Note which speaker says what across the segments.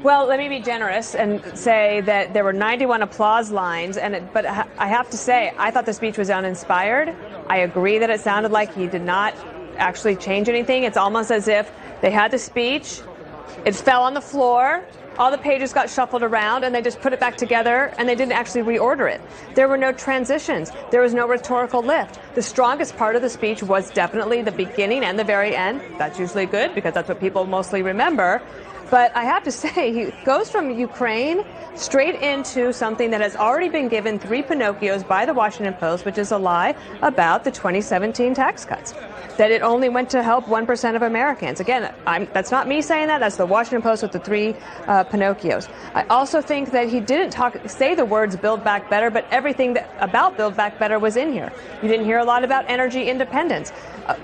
Speaker 1: Well, let me be generous and say that there were 91 applause lines, but I have to say, I thought the speech was uninspired. I agree that it sounded like he did not actually change anything. It's almost as if they had the speech, it fell on the floor, all the pages got shuffled around, and they just put it back together, and they didn't actually reorder it. There were no transitions. There was no rhetorical lift. The strongest part of the speech was definitely the beginning and the very end. That's usually good, because that's what people mostly remember. But I have to say, he goes from Ukraine straight into something that has already been given 3 Pinocchios by the Washington Post, which is a lie about the 2017 tax cuts, that it only went to help 1% of Americans. Again, that's not me saying that. That's the Washington Post with the 3 Pinocchios. I also think that he didn't say the words Build Back Better, but everything about Build Back Better was in here. You didn't hear a lot about energy independence.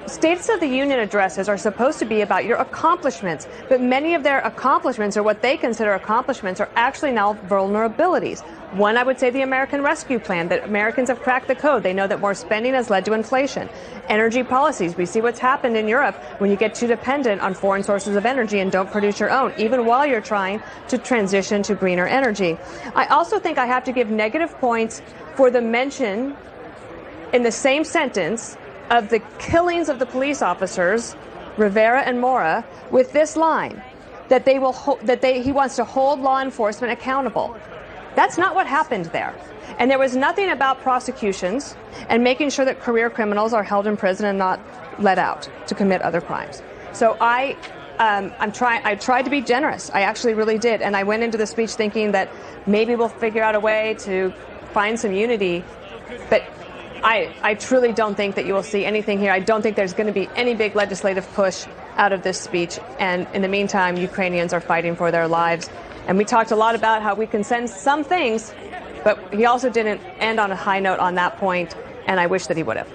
Speaker 1: States of the Union addresses are supposed to be about your accomplishments, but many of their accomplishments, or what they consider accomplishments, are actually now vulnerabilities. One, I would say the American Rescue Plan, that Americans have cracked the code. They know that more spending has led to inflation. Energy policies. We see what's happened in Europe when you get too dependent on foreign sources of energy and don't produce your own, even while you're trying to transition to greener energy. I also think I have to give negative points for the mention in the same sentence of the killings of the police officers, Rivera and Mora, with this line, that he wants to hold law enforcement accountable. That's not what happened there. And there was nothing about prosecutions and making sure that career criminals are held in prison and not let out to commit other crimes. So I tried to be generous. I actually really did. And I went into the speech thinking that maybe we'll figure out a way to find some unity. But I truly don't think that you will see anything here. I don't think there's going to be any big legislative push out of this speech. And in the meantime, Ukrainians are fighting for their lives. And we talked a lot about how we can send some things, but he also didn't end on a high note on that point, and I wish that he would have.